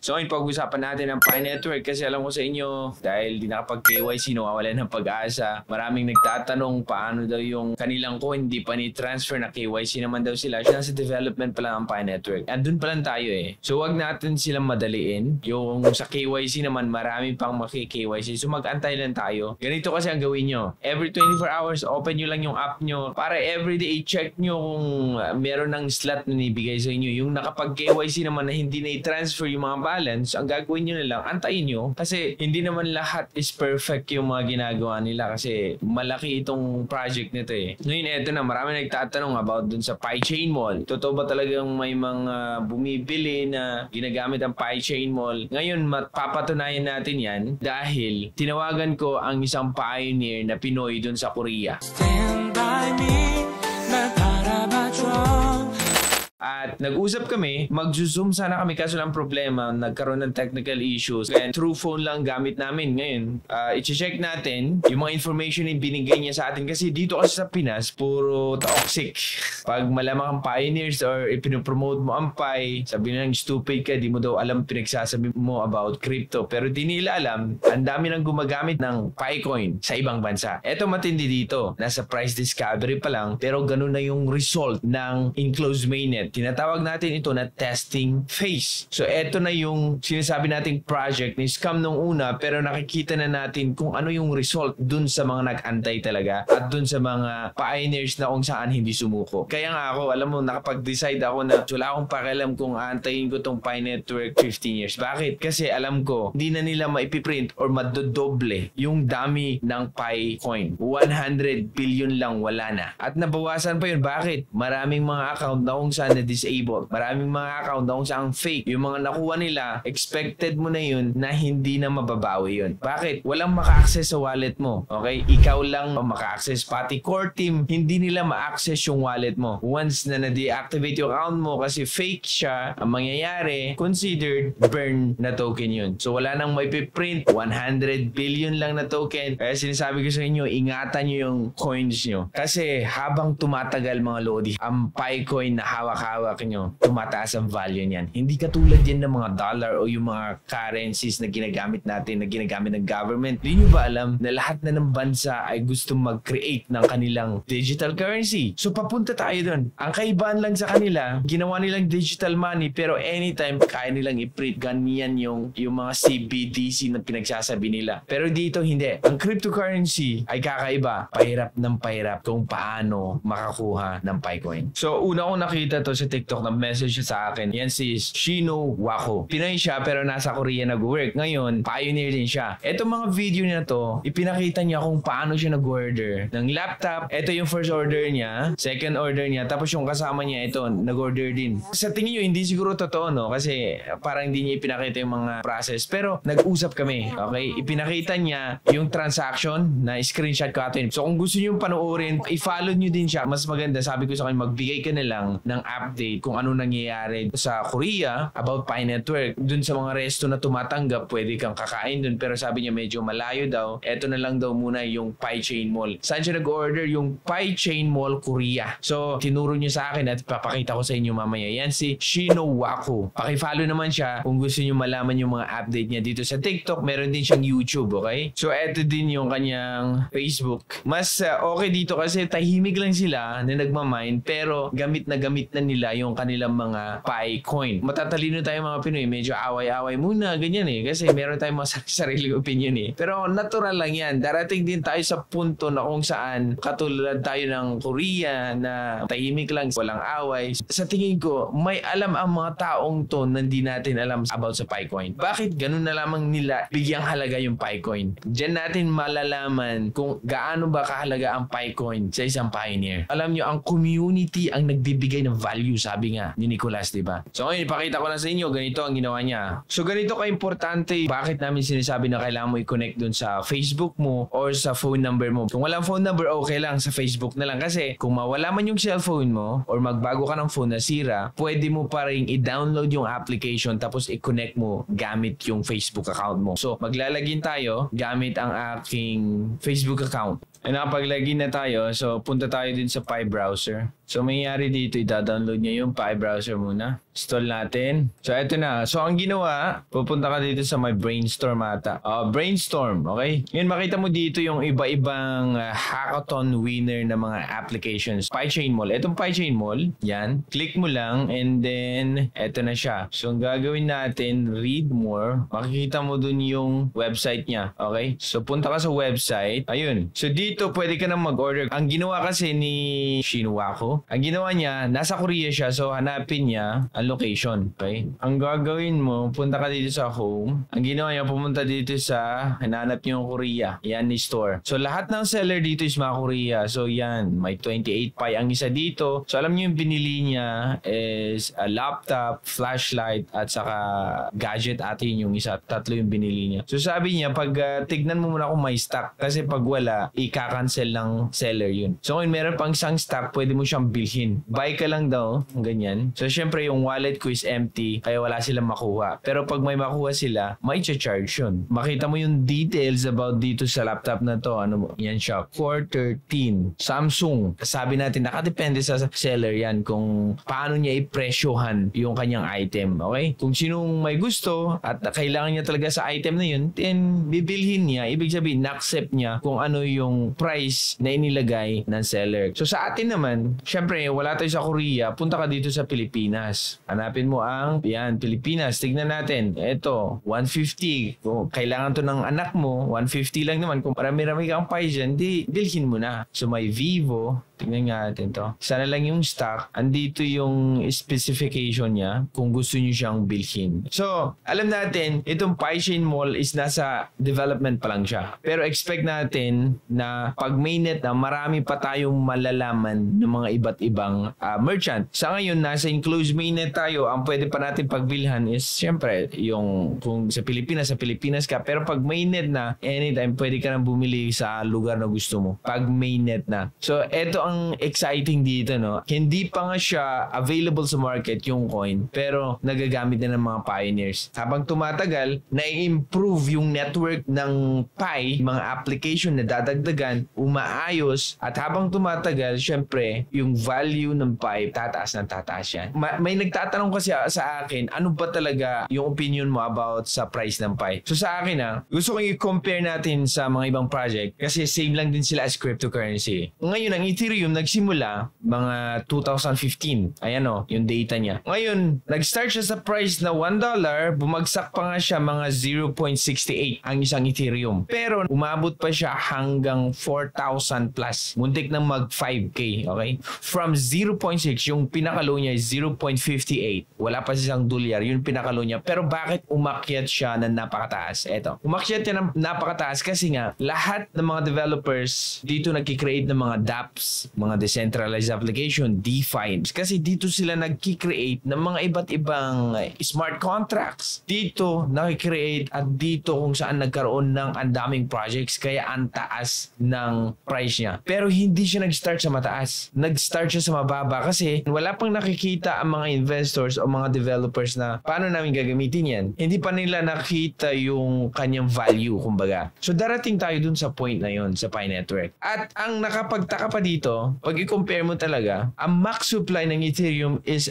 So ngayon pag-usapan natin ang Pi Network kasi alam ko sa inyo dahil di nakapag-KYC nawawalan ng pag-asa. Maraming nagtatanong paano daw yung kanilang coin hindi pa ni-transfer na KYC naman daw sila. Nasa development pa lang ang Pi Network. Andun pa lang tayo eh. So wag natin silang madaliin. Yung sa KYC naman marami pang maki-KYC. So mag-antay lang tayo. Ganito kasi ang gawin nyo. Every 24 hours open nyo lang yung app nyo para everyday i-check nyo kung meron ng slot na nibigay sa inyo. Yung nakapag-KYC naman na hindi na i-transfer yung mga balance, ang gagawin nyo na lang, antayin nyo. Kasi hindi naman lahat is perfect yung mga ginagawa nila kasi malaki itong project nito eh. Ngayon, eto na, marami nagtatanong about dun sa PiChain Mall. Totoo ba talagang may mga bumibili na ginagamit ang PiChain Mall? Ngayon, mapapatunayan natin yan dahil tinawagan ko ang isang pioneer na Pinoy dun sa Korea. Stand by me, at nag-usap kami, mag-zoom sana kami kaso lang problema, nagkaroon ng technical issues. Kaya through phone lang gamit namin ngayon. I-check natin yung mga information yung binigay niya sa atin kasi dito kasi sa Pinas, puro toxic. Pag malamang ang pioneers or ipinopromote mo ang Pi, sabi nilang stupid ka, di mo daw alam pinagsasabi mo about crypto. Pero di nila alam, ang dami nang gumagamit ng PiCoin sa ibang bansa. Eto matindi dito, nasa price discovery pa lang, pero ganun na yung result ng enclosed mainnet. Tinatawag natin ito na testing phase. So, eto na yung sinasabi nating project ni scam nung una pero nakikita na natin kung ano yung result dun sa mga nag-antay talaga at dun sa mga pioneers na kung saan hindi sumuko. Kaya nga ako, alam mo, nakapag-decide ako na wala akong pakialam kung aantayin ko tong Pi Network 15 years. Bakit? Kasi alam ko, hindi na nila maipiprint or madodoble yung dami ng Pi coin. 100 billion lang wala na. At nabawasan pa yun. Bakit? Maraming mga account na kung saan disabled. Maraming mga account na kung saan fake. Yung mga nakuha nila, expected mo na yun na hindi na mababawi yun. Bakit? Walang maka-access sa wallet mo. Okay? Ikaw lang maka-access. Pati core team, hindi nila ma-access yung wallet mo. Once na na-deactivate yung account mo kasi fake siya, ang mangyayari, considered burn na token yun. So wala nang maipiprint. 100 billion lang na token. Kaya sinasabi ko sa inyo, ingatan nyo yung coins nyo. Kasi habang tumatagal mga lodi, ang PiCoin na hawak-hawak nyo, tumataas ang value niyan. Hindi katulad yan ng mga dollar o yung mga currencies na ginagamit natin, na ginagamit ng government. Hindi nyo ba alam na lahat na ng bansa ay gusto mag-create ng kanilang digital currency? So papunta tayo dun. Ang kaibahan lang sa kanila, ginawa nilang digital money pero anytime kaya nilang i-print. Ganyan yung mga CBDC na pinagsasabi nila. Pero dito hindi. Ang cryptocurrency ay kakaiba. Pahirap ng pahirap kung paano makakuha ng PiCoin. So una kong nakita to sa TikTok na message sa akin. Yan si Shino Wako. Pinoy siya pero nasa Korea nag-work. Ngayon, pioneer din siya. Etong mga video niya to, ipinakita niya kung paano siya nag-order ng laptop. Ito yung first order niya, second order niya, tapos yung kasama niya ito, nag-order din. Sa tingin niyo, hindi siguro totoo, no? Kasi parang hindi niya ipinakita yung mga process. Pero nag-usap kami, okay? Ipinakita niya yung transaction na screenshot ko atin. So kung gusto niyo panoorin, i-follow niyo din siya. Mas maganda, sabi ko sa kanya, magbigay ka na lang ng update kung ano nangyayari sa Korea about Pi Network. Dun sa mga resto na tumatanggap, pwede kang kakain dun. Pero sabi niya medyo malayo daw. Eto na lang daw muna yung PiChain Mall. Saan siya nag-order? Yung PiChain Mall Korea. So, tinuro niya sa akin at papakita ko sa inyo mamaya. Yan si Shino Wako. Pakifollow naman siya kung gusto niyo malaman yung mga update niya dito sa TikTok. Meron din siyang YouTube, okay? So, eto din yung kanyang Facebook. Mas okay dito kasi tahimik lang sila na nagmamine pero gamit na nila yung kanilang mga PiCoin. Matatalino tayo mga Pinoy, medyo away-away muna, ganyan eh. Kasi meron tayong mga sarili opinion eh. Pero natural lang yan. Darating din tayo sa punto na kung saan katulad tayo ng Korea na tahimik lang, walang away. Sa tingin ko, may alam ang mga taong to na hindi natin alam about sa PiCoin. Bakit ganun na lamang nila bigyang halaga yung PiCoin? Diyan natin malalaman kung gaano ba kahalaga ang PiCoin sa isang pioneer. Alam nyo, ang community ang nagbibigay ng value, sabi nga ni Nicolas, diba? So ngayon, ipakita ko lang sa inyo, ganito ang ginawa niya. So ganito ka-importante, bakit namin sinasabi na kailangan mo i-connect dun sa Facebook mo or sa phone number mo. Kung walang phone number, okay lang, sa Facebook na lang. Kasi kung mawala man yung cellphone mo or magbago ka ng phone na sira, pwede mo pa rin i-download yung application tapos i-connect mo gamit yung Facebook account mo. So maglalagin tayo gamit ang aking Facebook account. Nakapag-login na tayo, so punta tayo din sa Pi browser. So mangyayari dito, i-download niya yung Pi browser muna. Install natin. So, eto na. So, ang ginawa, pupunta ka dito sa my Brainstorm ata. Brainstorm, okay? Ngayon, makita mo dito yung iba-ibang hackathon winner na mga applications. PyChainMall. Etong PyChainMall, yan. Click mo lang and then, eto na siya. So, ang gagawin natin, read more. Makikita mo dun yung website niya, okay? So, punta ka sa website. Ayun. So, dito, pwede ka na mag-order. Ang ginawa kasi ni Shinwako, ang ginawa niya, nasa Korea siya. So, hanapin niya ang location, okay? Ang gagawin mo, punta ka dito sa home. Ang ginawa niya, pumunta dito sa, hananap niyo yung Korea. Yan ni store. So, lahat ng seller dito is mga Korea. So, yan. May 28 Pi ang isa dito. So, alam niyo yung binili niya is a laptop, flashlight, at saka gadget atin yung isa. Tatlo yung binili niya. So, sabi niya, pag tignan mo muna kung may stock. Kasi pag wala, ika-cancel ng seller yun. So, kung meron pang isang stock, pwede mo siyang bilhin. Buy ka lang daw. Ganyan. So, syempre, yung wallet ko is empty, kaya wala silang makuha. Pero pag may makuha sila, may charge yun. Makita mo yung details about dito sa laptop na to. Ano mo? Yan siya. Core 13. Samsung. Sabi natin, nakadepende sa seller yan kung paano niya ipresyohan yung kanyang item. Okay? Kung sinong may gusto at kailangan niya talaga sa item na yun, then bibilhin niya. Ibig sabihin, na-accept niya kung ano yung price na inilagay ng seller. So sa atin naman, syempre, wala tayo sa Korea, punta ka dito sa Pilipinas. Hanapin mo ang, yan, Pilipinas. Tignan natin. Ito, 150. Kung kailangan to ng anak mo, 150 lang naman. Kung marami-rami kang Pi dyan, di, bilhin mo na. So may Vivo. Tingnan nga natin to. Sana lang yung stock. Andito yung specification niya kung gusto niyo siyang bilhin. So, alam natin, itong PyChainMall is nasa development pa lang siya. Pero expect natin na pag mainnet na marami pa tayong malalaman ng mga iba't ibang merchant. Sa ngayon, nasa enclosed mainnet tayo. Ang pwede pa natin pagbilhan is syempre yung kung sa Pilipinas ka. Pero pag mainnet na, anytime pwede ka nang bumili sa lugar na gusto mo. Pag mainnet na. So, eto ang exciting dito, no? Hindi pa nga siya available sa market yung coin, pero nagagamit na ng mga pioneers. Habang tumatagal, na-improve yung network ng Pi, mga application na dadagdagan, umaayos, at habang tumatagal, syempre, yung value ng Pi, tataas ng tataas yan. May nagtatanong kasi sa akin, ano ba talaga yung opinion mo about sa price ng Pi? So sa akin, gusto kong i-compare natin sa mga ibang project kasi same lang din sila as cryptocurrency. Ngayon, ang Ethereum nagsimula mga 2015. Ayan yung data niya. Ngayon, nag-start siya sa price na $1, bumagsak pa nga siya mga 0.68 ang isang Ethereum. Pero umabot pa siya hanggang 4,000 plus. Muntik nang mag 5K, okay? From 0.6, yung pinakalow niya is 0.58. Wala pa siyang dolyar, yung pinakalow niya. Pero bakit umakyat siya na napakataas? Eto, umakyat siya na napakataas kasi nga, lahat ng mga developers dito nagki-create ng mga dApps, mga decentralized application, DeFi. Kasi dito sila nagki-create ng mga iba't ibang smart contracts. Dito nagki-create at dito kung saan nagkaroon ng andaming projects kaya ang taas ng price niya. Pero hindi siya nag-start sa mataas. Nag-start siya sa mababa kasi wala pang nakikita ang mga investors o mga developers na paano namin gagamitin yan. Hindi pa nila nakita yung kanyang value, kumbaga. So darating tayo dun sa point na yon sa Pi Network. At ang nakapagtaka pa dito, pag i-compare mo talaga, ang max supply ng Ethereum is,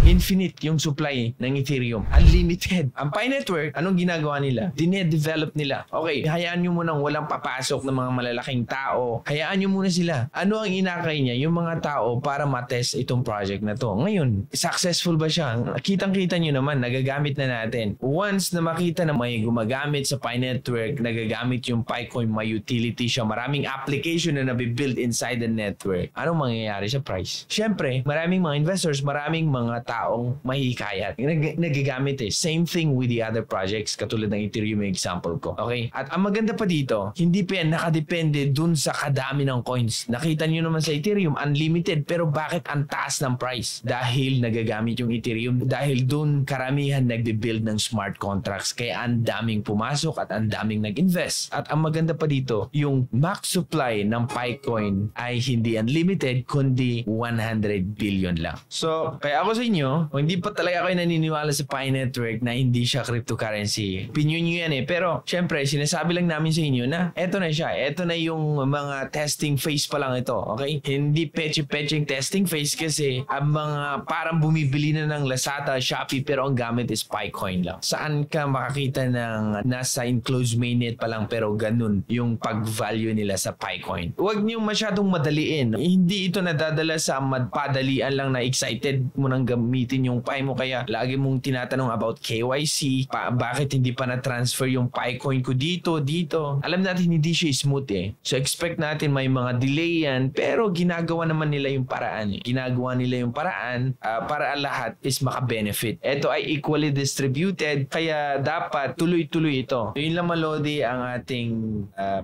infinite yung supply ng Ethereum. Unlimited. Ang Pi Network, anong ginagawa nila? Dine-develop nila. Okay, hayaan nyo munang walang papasok ng mga malalaking tao. Hayaan nyo muna sila. Ano ang inakay niya? Yung mga tao para matest itong project na to. Ngayon, successful ba siya? Kitang-kita nyo naman, nagagamit na natin. Once na makita na may gumagamit sa Pi Network, nagagamit yung PiCoin, may utility siya, maraming application na nabibuild inside the network. Anong mangyayari sa price? Siyempre, maraming mga investors, maraming mga taong mahihikayat. Nagagamit Same thing with the other projects, katulad ng Ethereum yung example ko. Okay? At ang maganda pa dito, hindi pa yan nakadepende dun sa kadami ng coins. Nakita nyo naman sa Ethereum, unlimited. Pero bakit ang taas ng price? Dahil nagagamit yung Ethereum. Dahil dun karamihan nagbe-build ng smart contracts. Kaya ang daming pumasok at ang daming nag-invest. At ang maganda pa dito, yung max supply ng PiCoin ay hindi unlimited, kundi 100 billion lang. So, kaya ako sa inyo, kung hindi pa talaga kayo naniniwala sa Pi Network na hindi siya cryptocurrency, opinion nyo yan eh. Pero, syempre, sinasabi lang namin sa inyo na eto na siya. Eto na yung mga testing phase pa lang ito. Okay? Hindi peche-pecheng testing phase kasi ang mga parang bumibili na ng Lazada, Shopee, pero ang gamit is Picoin lang. Saan ka makakita ng nasa enclosed mainnet pa lang pero ganun yung pag-value nila sa Picoin? Huwag niyo masyadong madaliin. Hindi ito nadadala sa madpadalian lang na excited mo nang gamitin yung Pi mo kaya lagi mong tinatanong about KYC, bakit hindi pa na-transfer yung Picoin ko dito. Alam natin hindi siya smooth eh. So expect natin may mga delay yan pero ginagawa naman nila yung paraan eh. Ginagawa nila yung paraan para lahat is maka-benefit. Ito ay equally distributed kaya dapat tuloy-tuloy ito. Yun lang Malodi ang ating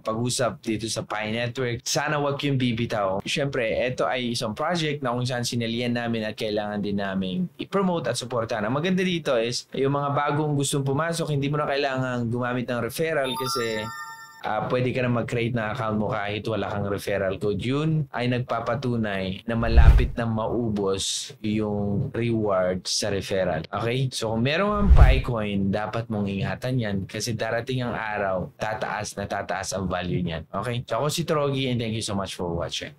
pag-usap dito sa Pi Network. Sana wag yung bibitaw. Siyempre, ito ay isang project na kung saan sinalihan namin at kailangan din namin i-promote at supportan. Ang maganda dito is yung mga bagong gustong pumasok, hindi mo na kailangan gumamit ng referral kasi pwede ka na mag-create na account mo kahit wala kang referral code. Yun ay nagpapatunay na malapit na maubos yung reward sa referral. Okay? So kung meron kang Picoin, dapat mong ingatan yan kasi darating ang araw, tataas ang value niyan. Okay? So ako si Trogi and thank you so much for watching.